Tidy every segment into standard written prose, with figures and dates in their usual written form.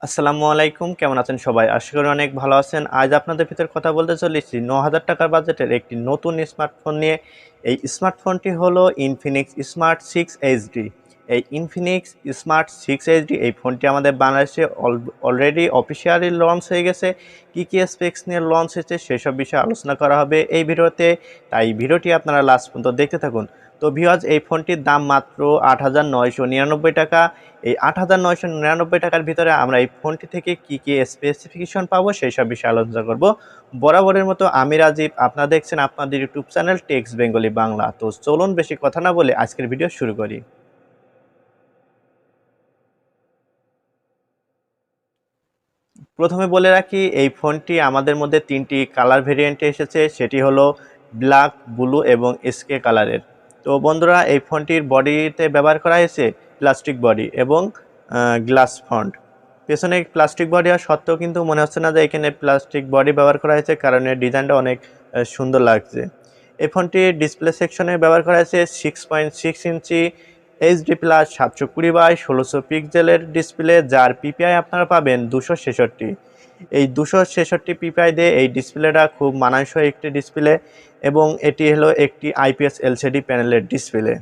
আসসালামু আলাইকুম, কেমন আছেন সবাই? আশা করি অনেক ভালো আছেন। আজ আপনাদের ভিতরে কথা বলতে চলেছি ৯,০০০ টাকার বাজেটের একটি নতুন স্মার্টফোন নিয়ে। এই স্মার্টফোনটি হলো Infinix Smart 6 HD। এই Infinix Smart 6 HD এই ফোনটি আমাদের বাংলাদেশে অলরেডি অফিসিয়ালি লঞ্চ হয়ে গেছে। কী স্পেক্স নিয়ে লঞ্চ হয়েছে সেসব বিষয়ে আলোচনা করা হবে এই ভিডিওতে। তাই ভিডিওটি আপনারা লাস্ট পর্যন্ত দেখতে থাকুন। তো ভিউয়ার্স, এই ফোনটির দাম মাত্র ৮,৯৯৯ টাকা। এই ৮,৯৯৯ টাকার ভিতরে আমরা এই ফোনটি থেকে কী স্পেসিফিকেশন পাবো সেই সব বিষয়ে আলোচনা করব। বরাবরের মতো আমি রাজীব, আপনারা দেখছেন আপনাদের YouTube channel techs Bengali Bangla. তো চলুন বেশি কথা না বলে আজকের ভিডিও শুরু করি। প্রথমে বলে রাখি, এই ফোনটি আমাদের মধ্যে ৩টি কালার ভেরিয়েন্টে এসেছে, সেটি হলো ব্ল্যাক, ব্লু এবং এসকে কালারের। তো বন্ধুরা, এই ফোনটির বডিতে ব্যবহার করা হয়েছে প্লাস্টিক বডি এবং গ্লাস ফ্রন্ট। পেছনে প্লাস্টিক বডি আর সত্ত্বেও কিন্তু মনে হচ্ছে না যে এখানে প্লাস্টিক বডি ব্যবহার করা হয়েছে, কারণ এর ডিজাইনটা অনেক সুন্দর লাগছে। এই ফোনটির ডিসপ্লে সেকশনে ব্যবহার করা হয়েছে 6.6 ইঞ্চি এইচডি প্লাস 720x1600 পিক্সেলের ডিসপ্লে, যার পিপিআই আপনারা পাবেন 266। এই 266 পিপিআই দিয়ে এই ডিসপ্লেটা খুব মানানসই একটি ডিসপ্লে এবং এটি হলো একটি IPS LCD প্যানেলের ডিসপ্লে।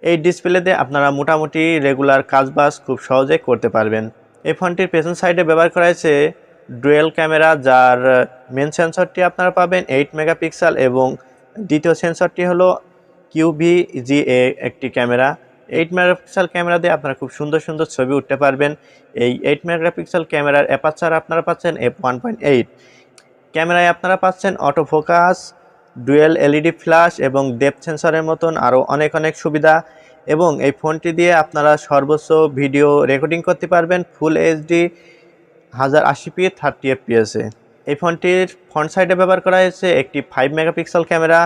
এই ডিসপ্লেতে আপনারা মোটামুটি রেগুলার কাজবাজ খুব সহজে করতে পারবেন। এই ফোনটির পেছন সাইডে ব্যবহার করা হয়েছে ডুয়েল ক্যামেরা, যার মেন সেন্সরটি আপনারা পাবেন 8 মেগাপিক্সেল এবং দ্বিতীয় সেন্সরটি হলো QVGA একটি ক্যামেরা। 8 মেগাপিক্সেল ক্যামেরা দিয়ে আপনারা খুব সুন্দর সুন্দর ছবি উঠতে পারবেন। এই 8 মেগাপিক্সেল ক্যামেরার অ্যাপারচার আপনারা পাচ্ছেন f1.8। ক্যামেরায় আপনারা পাচ্ছেন অটোফোকাস, ডুয়েল LED ফ্ল্যাশ এবং ডেপথ সেন্সরের মতন আরও অনেক সুবিধা। এবং এই ফোনটি দিয়ে আপনারা সর্বোচ্চ ভিডিও রেকর্ডিং করতে পারবেন ফুল HD 1080p 30 fps-এ। এই ফোনটির ফ্রন্ট সাইডে ব্যবহার করা হয়েছে একটি 5 মেগাপিক্সেল ক্যামেরা।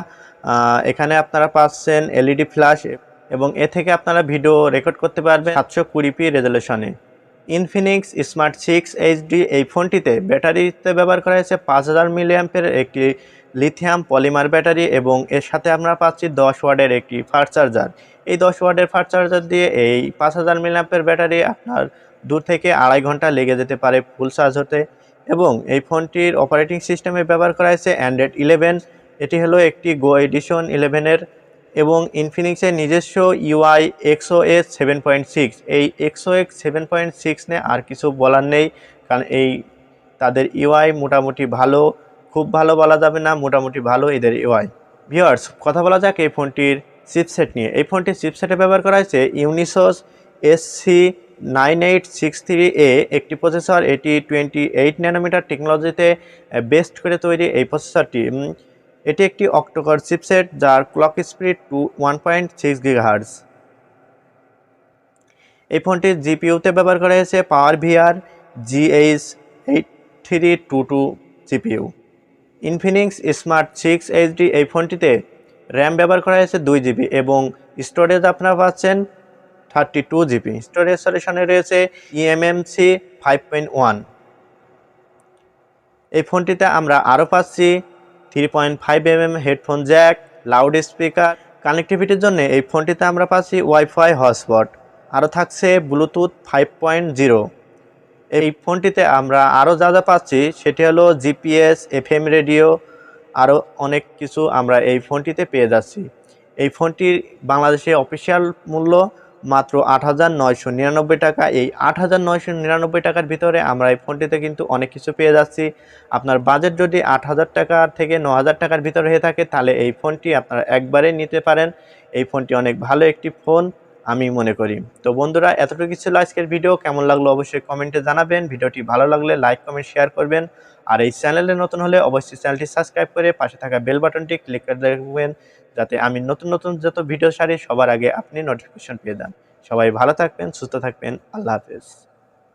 এখানে আপনারা পাচ্ছেন LED ফ্ল্যাশ এবং এ থেকে আপনারা ভিডিও রেকর্ড করতে পারবেন 720p রেজলিউশনে। ইনফিনিক্স স্মার্ট 6 HD এই ফোনটিতে ব্যাটারিতে ব্যবহার করা হয়েছে 5000 মিলিঅ্যাম্পের একটি লিথিয়াম পলিমার ব্যাটারি এবং এর সাথে আমরা পাচ্ছি 10 ওয়াটের একটি ফাস্ট চার্জার। এই 10 ওয়াটের ফাস্ট চার্জার দিয়ে এই 5000 মিলিঅ্যাম্পের ব্যাটারি আপনার 2 থেকে 2.5 ঘন্টা লেগে যেতে পারে ফুল চার্জ হতে। এবং এই ফোনটির অপারেটিং সিস্টেমে ব্যবহার করা হয়েছে অ্যান্ড্রয়েড 11। এটি হলো একটি গো এডিশন 11-এর এবং ইনফিনিক্সের নিজস্ব UI XOS 7.6। এই XOS 7.6 নিয়ে আর কিছু বলার নেই, কারণ তাদের UI মোটামুটি ভালো, খুব ভালো বলা যাবে না, মোটামুটি ভালো এদের UI। ভিউয়ার্স, কথা বলা যাক এই ফোনটির চিপসেট নিয়ে। এই ফোনটির চিপসেটে ব্যবহার করা হয়েছে Unisoc SC9863A একটি প্রসেসর। এটি 28 ন্যানোমিটার টেকনোলজিতে বেস্ট করে তৈরি এই প্রসেসরটি। এটি একটি octa-core চিপসেট, যার ক্লক স্পিড 1.6 GHz। এই ফোনটির জিপিইউতে ব্যবহার করা হয়েছে PowerVR GH8322 GPU. Infinix smart 6 HD এই ফোনটিতে র্যাম ব্যবহার করা হয়েছে 2GB এবং স্টোরেজ আপনারা পাচ্ছেন 32GB। স্টোরেজ সলিউশনে রয়েছে eMMC 5.1। এই ফোনটিতে আমরা আরও পাচ্ছি 3.5mm headphone jack, loud speaker. কানেক্টিভিটির জন্য এই ফোনটিতে আমরা পাচ্ছি ওয়াইফাই হটস্পট, আরও থাকছে ব্লুটুথ 5.0। এই ফোনটিতে আমরা আরও যা পাচ্ছি সেটি হলো GPS, FM রেডিও, আরও অনেক কিছু আমরা এই ফোনটিতে পেয়ে যাচ্ছি। এই ফোনটির বাংলাদেশে অফিসিয়াল মূল্য মাত্র 8,999 টাকা। এই 8,999 টাকার ভিতরে আমরা এই ফোনটিতে কিন্তু অনেক কিছু পেয়ে যাচ্ছি। আপনার বাজেট যদি 8,000 টাকা থেকে 9,000 টাকার ভিতরে হয়ে থাকে, তাহলে এই ফোনটি আপনারা একবারে নিতে পারেন। এই ফোনটি অনেক ভালো একটি ফোন আমি মনে করি। তো বন্ধুরা, এতটুকু ছিল আজকের ভিডিও। কেমন লাগলো অবশ্যই কমেন্টে জানাবেন। ভিডিওটি ভালো লাগলে লাইক, কমেন্ট, শেয়ার করবেন। আর এই চ্যানেলে নতুন হলে অবশ্যই চ্যানেলটি সাবস্ক্রাইব করে পাশে থাকা বেল বাটনটি ক্লিক করে রাখবেন, যাতে আমি নতুন যত ভিডিও ছাড়ি সবার আগে আপনি নোটিফিকেশন পেয়ে যান। সবাই ভালো থাকবেন, সুস্থ থাকবেন। আল্লাহ হাফেজ।